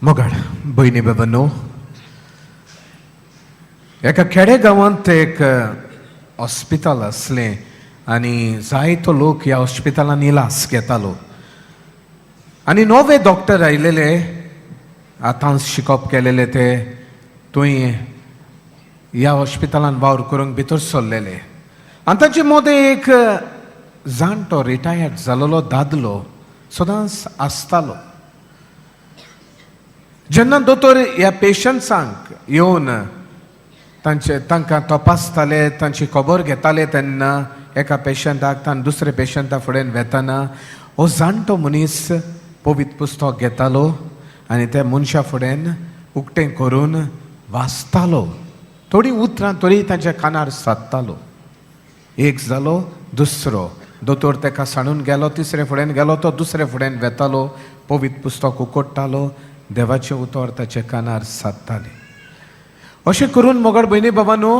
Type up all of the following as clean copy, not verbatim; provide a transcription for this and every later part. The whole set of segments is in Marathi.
मोगाड भयणी बाबांनो, एका खेडे गांवांत एक हॉस्पिटल असलें आनी जायतो लोक ह्या हॉस्पिटलान इलाज घेतालो. आनी नवे डॉक्टर आयलेले, आतां शिकप केलेले ते थंय ह्या हॉस्पिटलान वावर करूंक भितर सरलेले. आनी ताचे मदें एक जाणटो रिटायर्ड जालोलो दादलो सदांच आसतालो. जेन्ना दोतोर ह्या पेशंट्सांक येवन तांकां तपासताले, तांची खबर घेताले, तेन्ना एका पेशंटाक ताण दुसऱ्या पेशंटा फुडें वेतना हो जाणटो मनीस पवित्र पुस्तक घेतालो आनी त्या मनशा फुडें उक्तें करून वाचतालो. थोडीं उतरां तरी तांच्या कानार सादतालो. एक जालो, दुसरो दोतोर ताका सांडून गेलो, तिसरे फुडें गेलो, तो दुसरे फुडें वेतालो, पवित्र पुस्तक उकोडटालो, देवाचें उतर ताच्या कानार सादतालें. अशें करून मोगाड भयणी बाबांनो,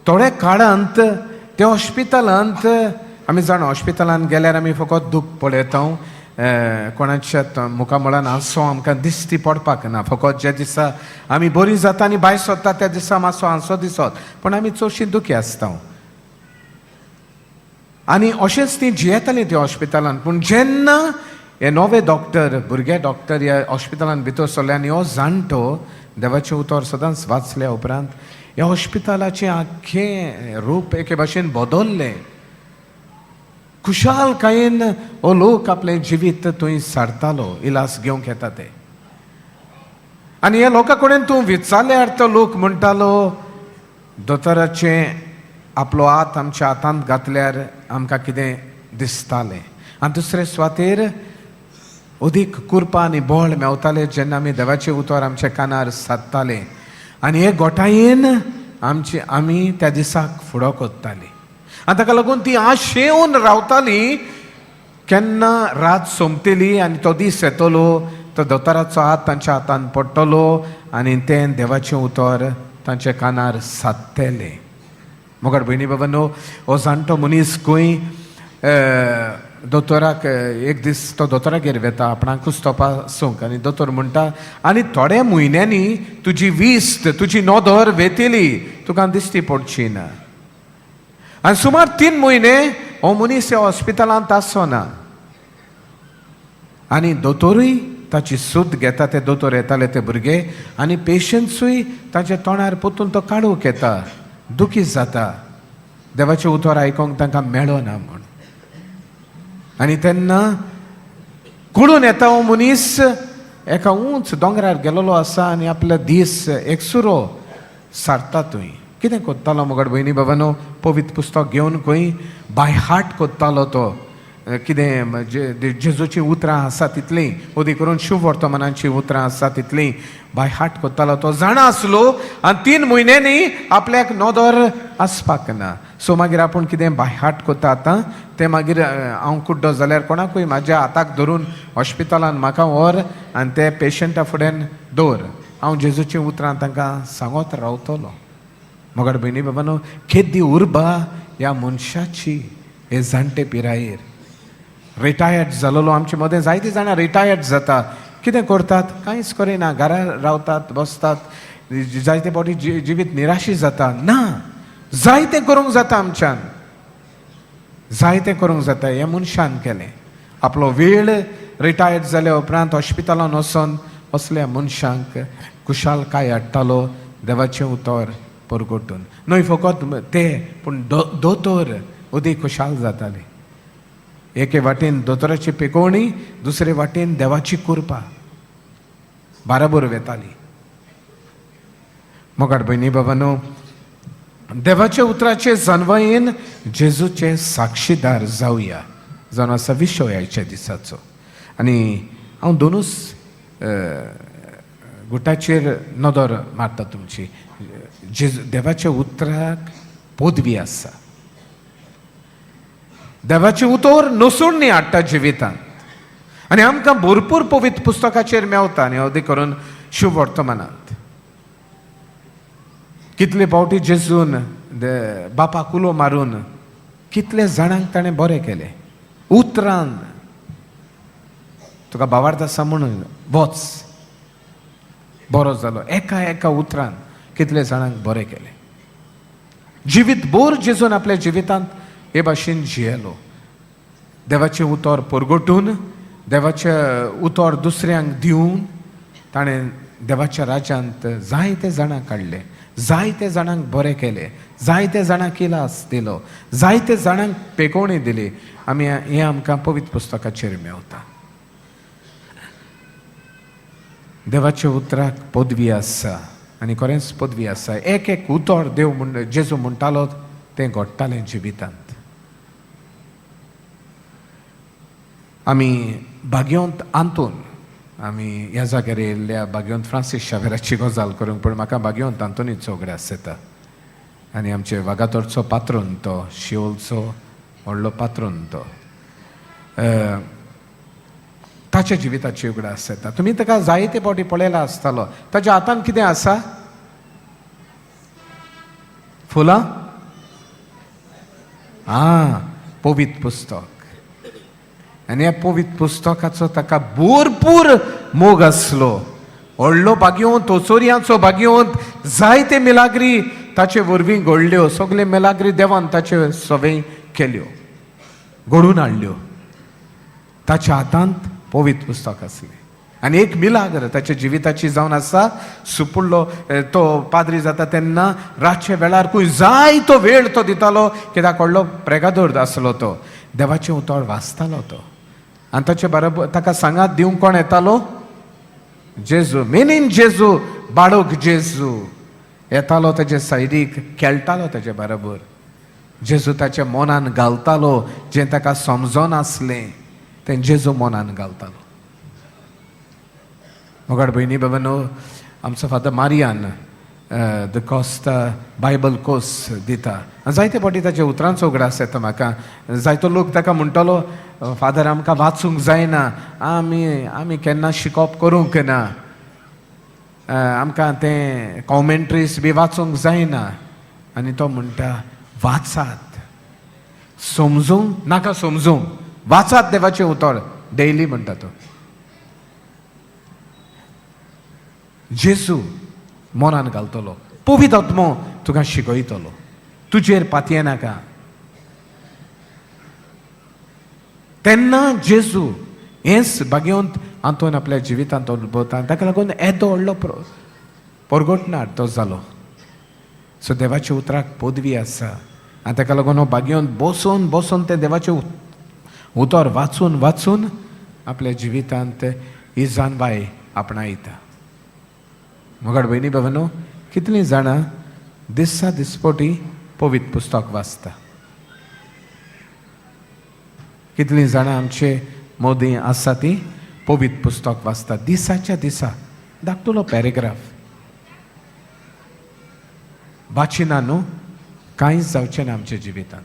थोड्या काळांत त्या हॉस्पिटलांत आमी जाणा हॉस्पिटलांत गेल्यार आमी फकत दूख पळयता, कोणाच्या मुखामळान हांसो आमकां दिश्टी पडपाक ना. फकत जे दिसा आमी बरी जाता आनी भायर सरता त्या दिसा मातसो हांसो दिसत, पूण आमी चडशीं दुखी आसता. आनी अशेंच ती जियेतालीं त्या हॉस्पिटलांत. पूण जेन्ना हे नवे डॉक्टर, भुरगे डॉक्टर ह्या हॉस्पिटलांत भितर सरले आनी हो जाणटो देवाचें उतर सदांच वाचल्या उपरांत ह्या हॉस्पिटलाचें आख्खें रूप एके भाशेन बदल्लें. खुशालकायेन हो लोक आपलें जिवीत थंय सारतालो, इलाज घेवंक येता ते. आनी ह्या लोकां कडेन तूं विचारल्यार तो लोक म्हणटालो, दोतोराचें आपलो हात आमच्या हातांत घातल्यार आमकां कितें दिसतालें. आनी दुसरे सुवातेर अदीक कुरपा आनी बळ मेवताले जेन्ना आमी देवाचें उतर आमच्या कानार सादताले. आनी हे गोठायेन आमी त्या दिसाक फुडो कोत्तालीं. आनी ताका लागून ती आशेवन रावतालीं केन्ना रात सोंपतली आनी तो दीस येतलो, तो दोतोराचो हात तांच्या हातान पडटलो आनी तें देवाचें उतर तांच्या कानार सादतलें. मोगाड भयणी बाबांनो, हो जाणटो मनीस खंय दोतोराक एक दीस तो दोतोरागेर वेता आपणाकूच तपासूंक. आनी दोतोर म्हणटा, आनी थोड्या म्हयन्यांनी तुजी विस्त, तुजी नोदर वेतली, तुका दिश्टी पडची ना. आनी सुमार 3 म्हयने हो मनीस ह्या हॉस्पिटलांत आसो ना. आनी दोतोरूय ताची सूद घेता, ते दोतोर येताले ते भुरगे, आनी पेशंट्सूय ताच्या तोंडार पोतून तो काडूंक येता, दुखी जाता, देवाचें उतर आयकोंक तांकां मेळना म्हूण. आनी तेन्ना कळून येता हो मनीस एका उंच दोंगरार गेलोलो आसा आनी आपले दीस एकसुरो सारता थंय. कितें कोत्तालो मोगाड भयणी बाबांनो, पवित्र पुस्तक घेवन खंय बाय हार्ट कोत्तालो तो. कितें जेजूचीं उतरां आसा तितलीं, ओदी करून शुभ वर्तमानांचीं उतरां आसा तितलीं बाय हार्ट कोत्तालो तो. जाणा आसलो आनी 3 म्हयन्यांनी आपल्याक नोदर आसपाक ना. सो मागीर आपूण कितें बाय हार्ट कोत्ता आतां तें मागीर हांव कुड्डो जाल्यार कोणाकूय म्हाज्या हाताक धरून हॉस्पिटलान म्हाका व्हर आनी ते पेशंटा फुडें दवर, हांव जेजूचीं उतरां तांकां सांगत रावतलो. मोगाड भयणी बाबांनो, केदी उर्बा ह्या मनशाची हे जाणटे पिरायेर. रिटायर्ड जालोलो आमचे मदें जायतीं जाणां रिटायर्ड जाता. कितें करतात? कांयच करिना, घरा रावतात, बसतात, जायते फावटी जिवीत निराशी जाता. ना, जायतें करूंक जाता आमच्यान, जायतें करूंक जाता. हे मनशान केलें. आपलो वेळ रिटायर्ड जाल्या उपरांत हॉस्पिटलान वचोन असल्या मनशांक खुशालकाय हाडटालो देवाचें उतर परगोटून. न्हय फकत ते, पूण दोतोर अदीक खुशाल जाताले. एके वाटेन दोतोराची पिकोवणी, दुसरे वाटेन देवाची कृपा बाराबर वेताली. मोगाड भयणी बाबांनो, देवाच्या उतराचे जानवायेन जेजूचे साक्षीदार जावया जावन आसा विशय आयच्या दिसाचो. आनी हांव दोनूच गुटाचेर नदर मारता तुमची. देवाच्या उतराक पदवी आसा. देवाचें उतर नसून हाडटा जिवितांत. आनी आमकां भरपूर पवित्र पुस्तकाचेर मेवता. आनी अदी करून शुभ वर्तमानांत कितले फावटी जेजून बापाक उलो मारून कितले जाणांक ताणें बरें केलें. उतरान तुका भावार्थ आसा म्हणून वच, बरो जालो. एका एका उतरान कितले जाणांक बरें केलें. जिवीत भर जेजून आपल्या जिवितांत हे भाशेन जियेलो. देवाचें उतर परगटून, देवाचें उतर दुसऱ्यांक दिवन ताणें देवाच्या राज्यांत जायते जाणांक काडले, जायते जाणांक बरें केलें, जायते जाणांक इलाज दिलो, जायते जाणांक पेकोवणी दिली. हें आमकां पवित्र पुस्तकाचेर मेवता. देवाच्या उतराक पदवी आसा आनी खरेंच पदवी आसा. एक एक उतर देव जेजू म्हणटालो तें घडटालें जिवितांत. आमी भाग्यवंत आंतून आमी ह्या जाग्यार येयल्ल्या भाग्यवंत फ्रांसीस शावेराची गजाल करूंक, पूण म्हाका भाग्यवंत आंतोनीचो उगडास येता. आनी आमचे वागातोरचो पात्रोन तो, शिओलचो व्हडलो पात्रोन तो, ताच्या जिविताची उगडास येता. तुमी ताका जायते फावटी पळयला आसतलो. ताच्या हातान कितें आसा? फुलां? पवित्र पुस्तक. आनी ह्या पवित्र पुस्तकाचो ताका भरपूर मोग आसलो. व्हडलो भाग्यवंत, ओचोरियांचो भाग्यवंत, जायते मिलाग्री ताचे वरवीं घडल्यो. सगळे मिलाग्री देवान ताचे सवय केल्यो, घडून हाडल्यो. ताच्या हातांत पवित्र पुस्तक आसलें. आनी एक मिलाग्र ताच्या जिविताची जावन आसा. सुपुल्लो तो पाद्री जाता तेन्ना रातचे वेळार खंय जाय तो वेळ तो दितालो, कित्याक व्हडलो प्रेगादोर आसलो तो. देवाचें उतर वाचतालो तो. आनी ताचे बरोबर ताका सांगात दिवंक कोण येतालो? जेजू, मेनीन जेजू, बाळोक जेजू येतालो ताचे सायडीक, खेळटालो ताचे बरोबर. जेजू ताच्या मनान घालतालो, जें ताका समजोन आसलें तें जेजू मनान घालतालो. मोगाड भयणी बाबांनो, आमचो father Marian da Costa Bible course दिता. जायते फावटी ताच्या उतरांचो उगडास येता म्हाका. जायतो लोक ताका म्हणटलो, फादर आमकां वाचूंक जायना, आमी केन्ना शिकोवप करूंक ना, आमकां तें कॉमेंट्रीज बी वाचूंक जायना. आनी तो म्हणटा, वाचात, समजूंक नाका समजूंक, वाचात देवाचें उतर डेली म्हणटा तो. जेजू मनान घालतलो, पवित्र आत्मो तुका शिकयतलो, तुजेर पातये नाका. तेन्ना जेजू हेंच भाग्यवंत आंतोन आपल्या जिवितांत अनुभवता. ताका लागून येदो व्हडलो परगटणार तो जालो. सो देवाच्या उतराक पदवी आसा. आनी ताका लागून हो भाग्यवंत बसून बसून तें देवाचें उतर वाचून वाचून आपल्या जिवितांत ही जानवाय आपणायता. मोगाड भयणी बाबांनो, कितलीं जाणां दिसा दिसपोटी पवित्र पुस्तक वाचता? कितलीं जाणां आमचे मोदी आसा ती पवित्र पुस्तक वाचता? दिसाच्या दिसा धाकटुलो पॅरेग्राफ वाचिना न्हू, कांयच जावचें ना आमच्या जिवितांत.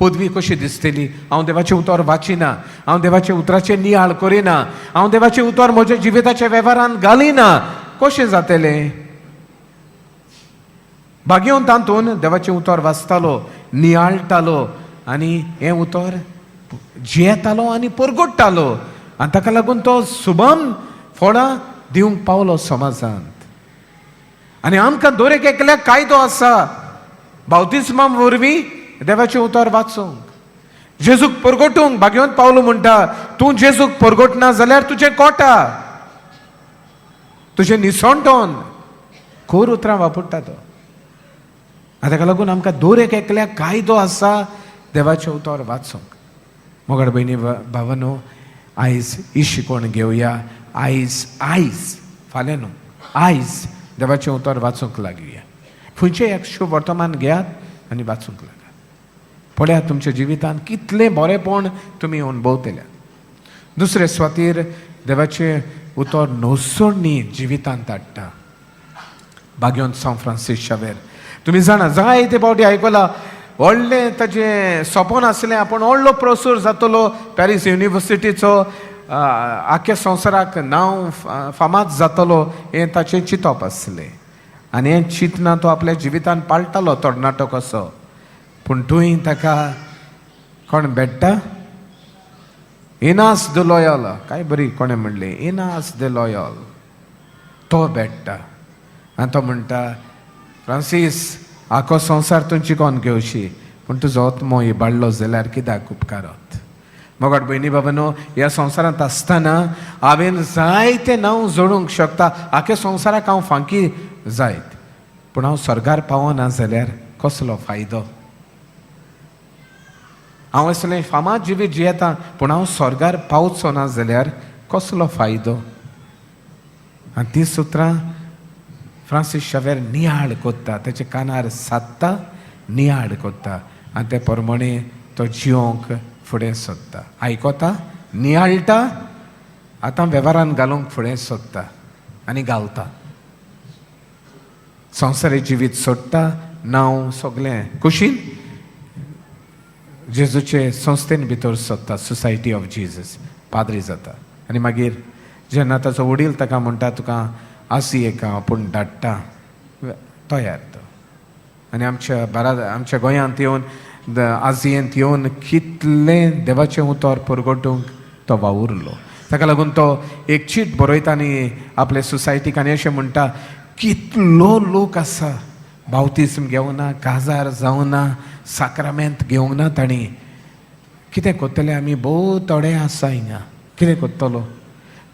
पदवी कशी दिसतली? हांव देवाचें उतर वाचिना, हांव देवाच्या उतराचें नियाळ करिना, हांव देवाचें उतर म्हज्या जिविताच्या वेव्हारांत घालिना, कशें जातलें? भाग्यवंत आंतून देवाचें उतर वाचतालो, नियाळटालो आनी हें उतर जियेतालो आनी परगटतालो. आनी ताका लागून तो सुभम फळां दिवंक पावलो समाजांत. आनी आमकां दर एकल्याक कायदो आसा बावतिस्मा वरवीं देवाचें उतर वाचूंक, जेजूक परगटूंक. भाग्यवंत पावलो म्हणटा, तूं जेजूक परगटना जाल्यार तुजें कोटा, तुजें निसणटोन खोर उतरां वापरता तो. ताका लागून आमकां दर एकल्याक कायदो आसा देवाचें उतर वाचूंक. मोगाड भयणी भावानो, आयज ही शिकवण घेवया. आयज फाल्यां न्हू, आयज देवाचें उतर वाचूंक लागया. खंयचें एक शुभ वर्तमान घेयात आनी वाचूंक लागात. पळयात तुमच्या जिवितांत कितलें बरेंपण तुमी अणभवतल्या. दुसरे सुवातेर देवाचें उतर नोसोडणी जिवितांत हाडटा. भाग्यवंत सांव फ्रांसीस शावेर, तुमी जाणा जायते फावटी आयकलां, व्हडलें ताजें सपन आसलें, आपूण व्हडलो प्रोफेसर जातलो, पॅरीस युनिवर्सिटीचो, आख्या संवसाराक नांव फामाद जातलो, हें ताचें चिंतप आसलें. आनी हें चिंतना तो आपल्या जिवितांत पाळटालो तरणाटो कसो. पूण थंय ताका कोण भेट्टा? इनास द लॉयल. काय बरी कोणें म्हणलें, इनास द लॉयल. तो भेट्टा आनी तो म्हणटा फ्रांसीस आखो संवसार तुमची कोण घेवशी पूण तुजो आत्मो इबाडलो जाल्यार कित्याक उपकारत. मोगाट भयणी बाबांनो, ह्या संवसारांत आसतना हांवें जायते नांव जोडूंक शकता, आख्या संवसाराक हांव फांकी जायत, पूण हांव स्वर्गार पावना जाल्यार कसलो फायदो. हांव असलें फामाद जिवीत जियेतां पूण हांव स्वर्गार पावचो ना जाल्यार कसलो फायदो. आनी तीं सुत्रां फ्रांसीस शावेर नियाळ कोत्ता, तेच्या कानार सादता, नियाळ कोत्ता आनी ते प्रमाणे तो जियोंक फुडें सोदता. आयकोता, नियाळटा, आतां वेव्हारान घालूंक फुडें सोदता आनी घालता. संवसारी जिवीत सोडटा, नांव सगळें कुशीन जेजूचे संस्थेन भितर सोदता, सोसायटी ऑफ जिजस, पाद्री जाता. आनी मागीर जेन्ना ताचो वडील ताका म्हणटा तुका आसियेक आपूण धाडटा, तयार तो. आनी आमच्या गोंयांत येवन आजियेंत येवन कितलें देवाचें उतर परगटूंक तो वावुरलो. ताका लागून तो एक चीट बरयता आनी आपले सोसायटीक आनी अशें म्हणटा, कितलो लोक आसा बावतिस्म घेवना, काजार जावना, साक्रामेंत घेवंक ना तांणी. कितें कोत्तले आमी? भोव थोडे आसा हिंगा. कितें कोत्तलो?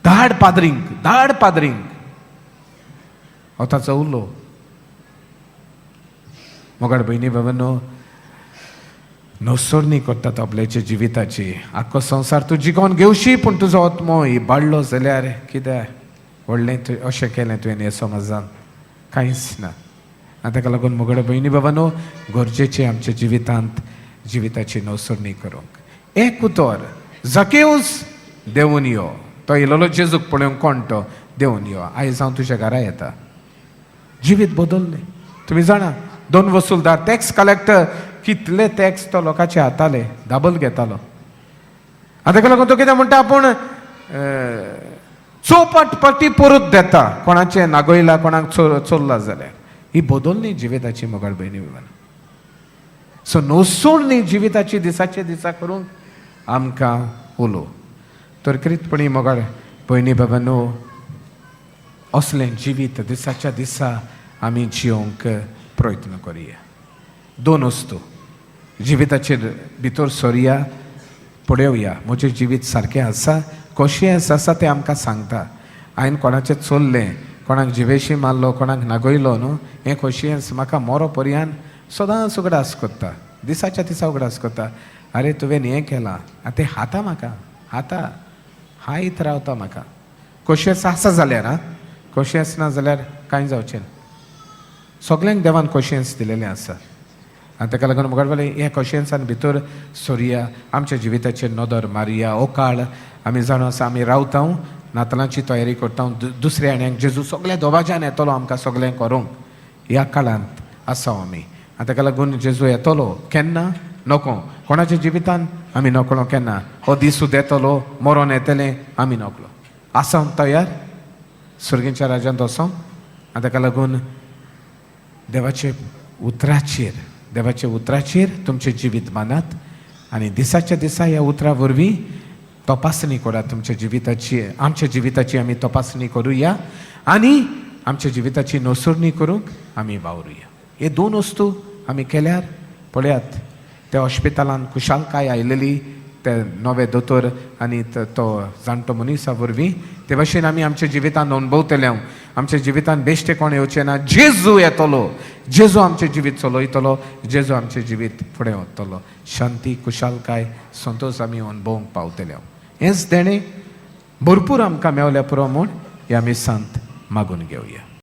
धाड पाद्रींक, धाड पाद्रींक. हो ताचो उलो. मोगाड भयणी बाबांनो, नोसोडणी कोत्ता तो आपल्याच्या जिविताची. आख्खो संवसार तूं जिखोन घेवशी पूण तुजो आत्मो इबाडलो जाल्यार कित्याक? व्हडलें अशें केलें तुवें हे समाजान? कांयच ना. आनी ताका लागून मोगाड भयणी बाबांनो, गरजेचें आमच्या जिवितांत जिविताची नोसोडणी करूंक. एक उतर, झकेऊस देंवून यो. तो येयलोलो जेजूक पळोवंक कोण तो? देंवून यो. आयज हांव तुज्या घरा येता. जिवीत बदल्लें. तुमी जाणा, 2 वसूलदार, टॅक्स कलेक्टर, कितले टॅक्स तो लोकांचे हाताले, दाबल घेतालो. आनी ताका लागून तो कितें म्हणटा, आपूण चौपट पटी परत देता कोणाचें नागोयला, कोणाक चोरला जाल्यार. ही बदल्ली जिविताची मोगाळ भयणी बाबांनो. सो नोसोडणी जिविताची दिसाचे दिसा करूंक आमकां उलो. तरकरीतपणी मोगाळ भयणी बाबांनो, असलें जिवीत दिसाच्या दिसा आमी जियोंक प्रयत्न करुया. 2 वस्तू जिविताचेर भितर सरया, पळोवया म्हजें जिवीत सारकें आसा, कॉशियन्स आसा तें आमकां सांगता. हांवें कोणाचें चोरलें, कोणाक जिवेशी मारलो, कोणाक नागयलो न्हू, हें कॉशियन्स म्हाका मरो पर्यान सदांच उगडास कोत्ता, दिसाच्या दिसा उगडास कोत्ता. अरे तुवें हें केलां, आतां तें हाता म्हाका, हाता हायत रावता म्हाका. कॉशियन्स आसा जाल्यार, कॉशियन्स ना जाल्यार कांय जावचें ना. सगल्यांक देवान कॉशियन्स दिलेलें आसा. आनी ताका लागून मुखार वयले हे कॉशियन्सान भितर सरया, आमच्या जिविताचेर नदर मारया. हो काळ आमी जाणो आसा, आमी रावता, नातलांची तयारी करता, दुसऱ्या आण्याक जेजू सगळ्या दोबाज्यान येतलो आमकां सगळें करूंक. ह्या काळांत आसा आमी. आनी ताका लागून जेजू येतलो केन्ना? नको. कोणाच्या जिवितान आमी नकळो केन्ना. हो दीस येतलो, मरण येतलें, आमी नकळो. आसा तयार सुर्गीच्या राज्यांत वचोंक. आनी ताका लागून देवाचे उतराचेर तुमचें जिवीत बांदात आनी दिसाच्या दिसा ह्या उतरा वरवीं तपासणी करात तुमच्या जिविताची. आमच्या जिविताची आमी तपासणी करुया आनी आमच्या जिविताची नोसोडणी करूंक आमी वावरुया. हे 2 वस्तू आमी केल्यार पळयात, त्या हॉस्पिटलान कुशालकाय आयलेली, ते नवे दोतोर आनी तो जाणटो मनीसा वरवीं ते भाशेन आमी आमच्या जिवितान अनुभवतले. आमच्या जिवितान बेश्टे कोण येवचे ना. जेजू येतलो, जेजू आमचें जिवीत चलयतलो, जेजू आमचें जिवीत फुडें व्हरतलो. शांती, कुशालकाय, संतोश आमी अनुभवूंक पावतले. हेंच देणें भरपूर आमकां मेवल्या पुरो म्हूण ह्या मिसांत मागून घेवया.